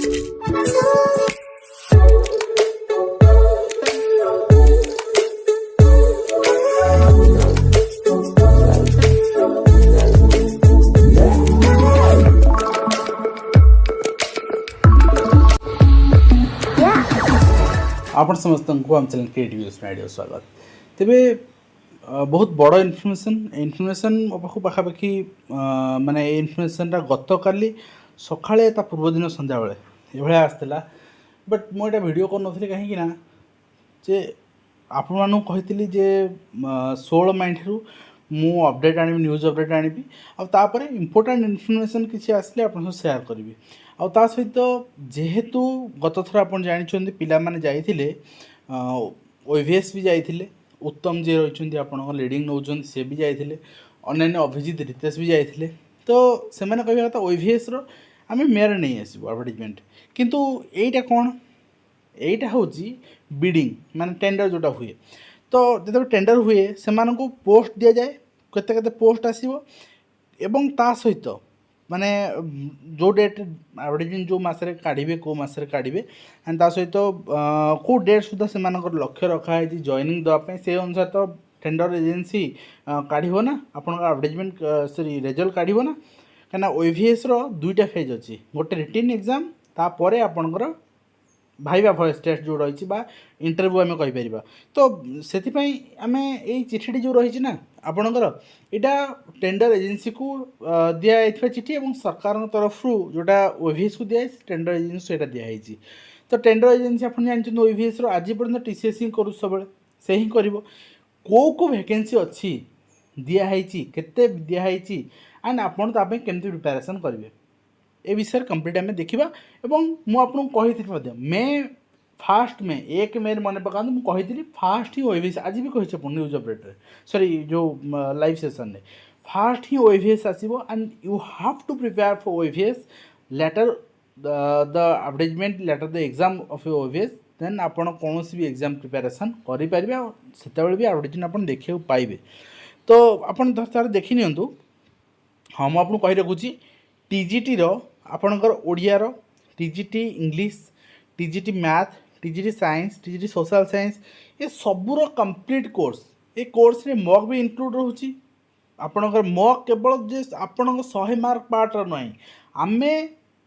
आपण समस्त को आम चैनल क्रिएटिव न्यूज में स्वागत तेरे बहुत बड़ इनफर्मेशन मो पाखु पाखापाखि माने इनफर्मेशनटा गत काली सकाळे ता पूर्व दिन संध्या बेले ये आसला बट मुझे वीडियो कर नी कहीं जे आपण मानू कही जे 16 मई मु अपडेट आनी न्यूज अपडेट आनी आपर इम्पोर्टाट इनफर्मेशन किसी आसले आप सेयार करी आ सहित जेहेतु गत थर आप जानते पिला माने जाइथिले ओवीएस भी जाइथिले उत्तम जी रही आप लीडिंग नौ सी भी जाइथिले अन्य अभिजित रितेश भी जाइथिले तो से कहवा कथा ओवीएस आम मेयर नहीं आसबू एडवर्टाइजमेंट किंतु एटा कौन एटा हूँ बिडिंग माने टेंडर जोटा हुए तो जो टेंडर हुए से पोस्ट दि जाए केते पोस्ट आसो एवं ता सहित माने जो डेट एडवर्टाइजमेंट जो मसरे काढ़े कौ मसरे काढ़े एंड ता सहित कौ डेट सुधा से लक्ष्य रखाई जॉइनिंग देवाई से अनुसार तो टेंडर एजेंसी काढ़ ना आप एडवर्टाइजमेंट सॉरी रिजल्ट काढ़ ना कहीं ओवीएस दुईटा फेज अच्छी गोटे रिटन एग्जाम तापर आपणकर भाइबा भॉइस टेस्ट जो रही इंटरव्यू आम कहीपर तो से आम ये चिठी जो रही ना आपणकर यहाँ टेंडर एजेंसी को दि जाइए चिठी और सरकार तरफ जोटा ओवीएस को दिखाई टेंडर एजेंसी से दिखाई तो टेंडर एजेंसी आप जानते ओवीएस आज पर्यटन टीसीएस ही करूँ सब से ही कर को वैकेंसी अच्छी दिखाई केते दिखाई एंड आपड़ ताप केमती प्रिपेरेसन करेंगे ए विषय कंप्लीट आम देखा मुझे कही मे फास्ट में 1 मे मन पका मुझे फास्ट ही ओवीएस आज भी कही न्यूज अपडेट सॉरी जो लाइव सेशन में फास्ट ही ओवीएस आसो and you have to prepare for OVS later the advertisement later the exam of OVS then आपड़ कौन भी एग्जाम प्रिपेरेसन करेंगे से भी एडवर्टाइजमेंट आप देखा पाइबे तो आप देखी नियंतु हाँ मुझे आपको कही रखुची टीजीटी आपणकर Odia TGT English TGT math TGT science TGT social science ये सबूर कंप्लीट कोर्स ये कोर्स रे मॉक भी इंक्लूड रोची आपणकर मॉक केवल जे आपण 100 मार्क पार्ट नहीं आमे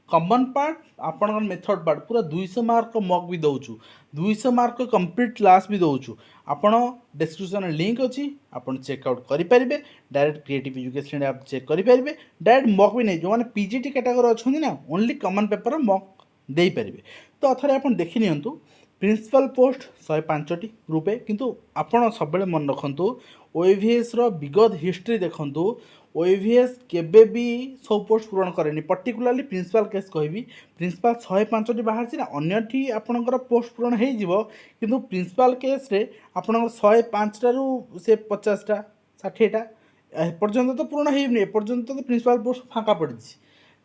कॉमन पार्ट आपणकर मेथड पार्ट पूरा 200 मार्क मॉक भी दौचु 200 मार्क कंप्लीट क्लास भी दौचु आपण डिस्क्रिप्शन लिंक अच्छी आप चेकआउट करेंगे डायरेक्ट क्रिएटिव एजुकेशन आप चेक करेंगे डायरेक्ट मॉक भी नहीं जो मैंने पीजीटी कैटेगरी अच्छा ना ओनली कॉमन पेपर मॉक दे पारे तो अथरे आप देखी नियंतु प्रिंसिपल पोस्ट 105टी रूपे किंतु आपण सब मन रखु ओवीएस विगत हिस्ट्री देखु ओवीएस केबे भी सब पोस्ट पूरण करेनि पर्टिकुलाली प्रिंसिपल केस कहि प्रिंसिपल 105टी बाहर ना अन्यठी आपणकर पोस्ट पूरण हो किंतु प्रिंसिपल केस रे आपणकर 105 टारू से 50टा 60टा एपर्यंत तो पूरण होनी एपर्यंत तो प्रिंसिपल पोस्ट फाँका पड़ी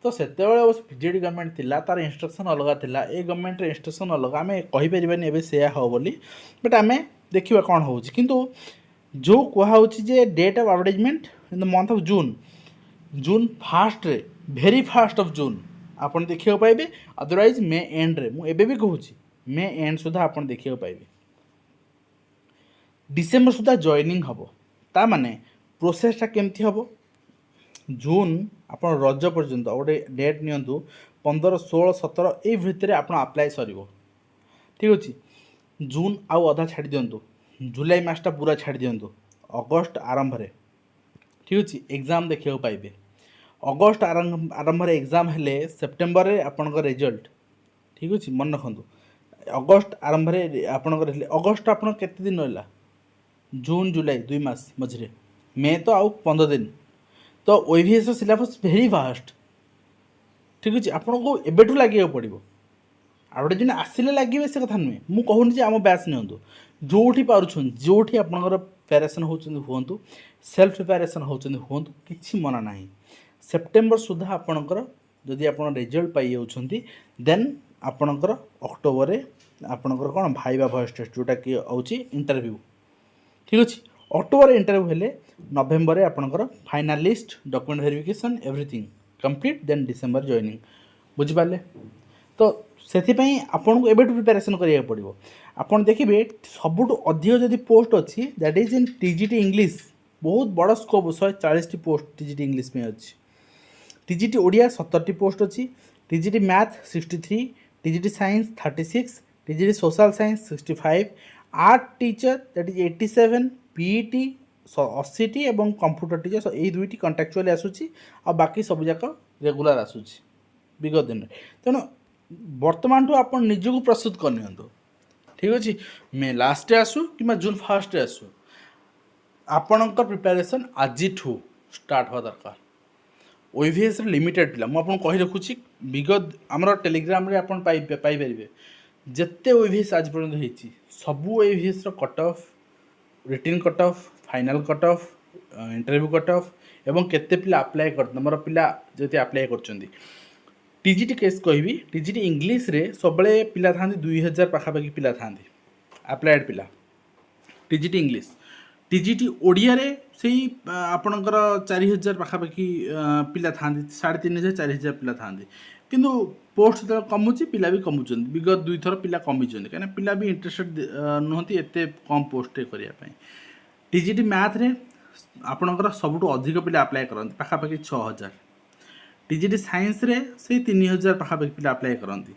तो से बीजेडी गवर्नमेंट थिला तार इंस्ट्रक्शन अलग थिला ए गवर्नमेंट इंस्ट्रक्शन अलग आम कहीपरिबानी एबे सेया हो बोली बट आम देखा कौन हो किंतु जो कहुच्छी जे date of advertisement in the month of June fast रे भेरी फास्ट ऑफ जून आप देखा पाइबे अदरवाइज मे एंड रे मुझे भी कहूँ मे एंड सुधा आप देखा पाइबे डिसेम्बर सुधा जॉइनिंग हम ता माने प्रोसेसटा केमती हम जून आप रज पर्यंत गोटे डेट नियंतु 15, 16, 17 ये भितर आप अप्लाई सर ठीक अच्छे जून आउ अधा छाड़ दिंतु जुलाई मासटा पूरा छाड़ दिंतु अगस्ट आरंभ रे ठीक अच्छे एग्जाम देखा पाइबे अगस्ट आरंभ एग्जाम हेले सेप्टेम्बर रे आपनकर रिजल्ट ठीक अच्छे मन रखु अगस्ट आरंभ आपनकर अगस्ट आप केते दिन रहा जून जुलाई 2 मास मझे मे तो आउ 15 दिन तो ओवीएस सिलेबस भेरी फास्ट ठीक अच्छे आपन को एबेठू लगे पड़ो एडवर्टाइजमेंट आसिले लगे से कथा नुहे मुझे कहूनी आम बैच नियंतु जोठी पारुछन जोठी आपनकर प्रिपेरेसन होचंदी हुंतु सेल्फ प्रिपेरेसन होचंदी हुंतु किछि मना नाही सेप्टेम्बर सुधा आपनकर जदि आपन रिजल्ट पाई जाउछंती देन आपनकर अक्टोबर रे आपनकर कोन भाइबा वॉइस टेस्ट जोटा कि आउची इंटरव्यू ठीक अच्छे अक्टोबर इंटरव्यू हेले नवेम्बर रे आपनकर final list document verification everything complete then December joining बुझिपारे तो से आपन एबेटू प्रिपेरेसन करिया पड़ो। आपन देखिए सबुठ अधिक जदि पोस्ट अच्छी that is in TGT English बहुत बड़ स्कोप 140 पोस्ट टीजीटी इंग्लिश में अच्छी। टीजीटी ओडिया 70 पोस्ट अच्छी, TGT math 63, TGT science 36, TGT social science 65, art teacher that is 87, PET 80 और कंप्यूटर टीचर यही दुईटी कंट्राक्चुअली आसूची आ बाकी सब जाक रेगुलर आसूची विगत दिन। तेणु बर्तमान ठू आप निजक प्रस्तुत करनी ठीक अच्छे। मे लास्ट आसू कि जून फर्स्ट आसू आपणकर प्रिपेरेसन आज स्टार्ट हवा दरकार। ओईवीएस लिमिटेड पिला मुझे कही रखुची विगत आमर टेलीग्राम रे आपन पाइपर जिते ओईवीएस आज पर्यंत होती सबू OAVS cut off written cut off final cut off interview cut off एवं केते पिला अप्लाई कर मोर पिला जति अप्लाई कर टीजीटी केस कहि टीजीटी इंग्लिश रे सबले पिला था 2000 पाखापाखि पिला था अप्लाइड पिला टीजीटी इंग्लिश। टीजीटी ओडिया रे से आपणकर 4000 पाखापाखि पिला था 3500 4000 पिला था किंतु पोस्ट जो कमुची पिला भी कमुचन विगत 2 थर पिला कमी कहीं पिला भी इंटरेस्टेड नुहति एते कम पोस्ट करने। टीजीटी मैथ रे आपणकर सबुठ अधिक पिला अप्लाई करते पाखापाखि 6000। टीजीटी साइंस रे से 3000 पाखापाखि पिला अप्लाई करती।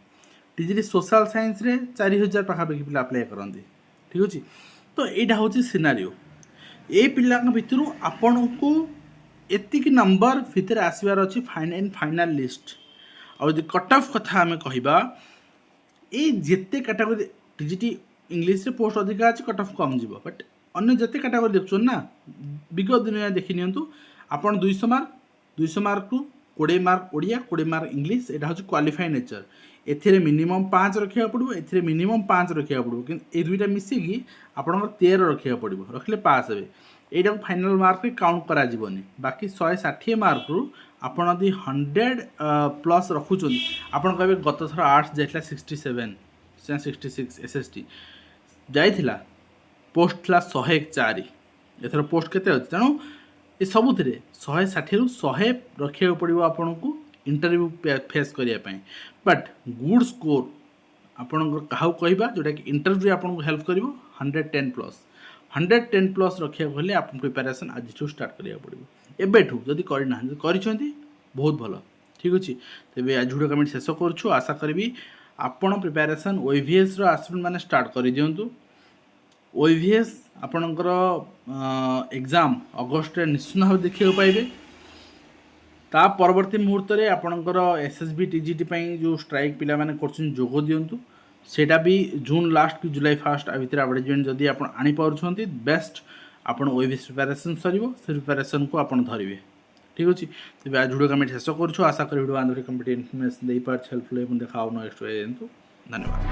टीजीटी सोशल साइंस रे 4000 पाखापाखि पिला अप्लाई करती ठीक अच्छे। तो यहाँ हूँ सिनारियो ये पिला भितर आपण को एतिक नंबर भितर आसबार अच्छी फाइनाल लिस्ट और जो कट ऑफ कथा आम कहवा ये जिते कैटेगरी टीजीटी इंग्लिश रे पोस्ट अधिक अच्छे कट ऑफ कम जीव बट अन्य जिते कैटेगरी देखुन ना विगत दिन देखी नियंतु आपण 200 mark to 20 mark Odia 20 mark English यहाँ हूँ क्वालिफाई नेचर एथिरे मिनिमम 5 रखा पड़ो एथिरे मिनिमम 5 रखा पड़ो कि ये दुईटा मिसिकी आपंकर 13 रखा पड़ो रखिले पास हे यहाँ फाइनाल मार्क काउंट करा बाकी 160 मार्क रु आपड़ यदि 100 प्लस रखुच्च आप कहे गत थर आर्ट्स जाइला 67 66 एसएसटी जाइला पोस्ट था 104 एथर पोस्ट केते अछि तेणु ये सबुथ 160 रु 100 रखा पड़ो आपन को इंटरव्यू फेस करने बट गुड स्कोर आपण क्या कहवा जोटा कि इंटरव्यू आपको हेल्प कर 110 प्लस 110 प्लस रखा गले आप प्रिपेरेसन आज स्टार्ट करा पड़ो एबेठू जदि करना बहुत भल ठीक अच्छे। तेज आज वीडियो कमेंट शेष करुँ आशा करी आपण प्रिपेरेसन ओईवीएस आस्पिरेंट मैंने स्टार्ट कर दिंतु। ओईवीएस आपणकर एग्जाम अगस्ट निश्चित भाव देखा पाइबे। ता परवर्ती मुहूर्त में आपणकर एसएसबी टीजीटी जो स्ट्राइक पिला माने करछन जोग दियंतु सेटा भी जून लास्ट कि जुलाई फास्ट आ भितर एडवर्टाइजमेंट जदि आपण आनी पारुछंती बेस्ट आपण ओईवीएस प्रिपरेशन सरिबो से प्रिपरेशन को आपण धरिबे ठीक अछि। तबे आज वीडियो कमेंट शेष करूछु आशा करी वीडियो आंदोलन कंप्लीट इन्फॉर्मेशन देई पार हेल्पफुल एवं देखाओ नेक्स्ट वे धन्यवाद।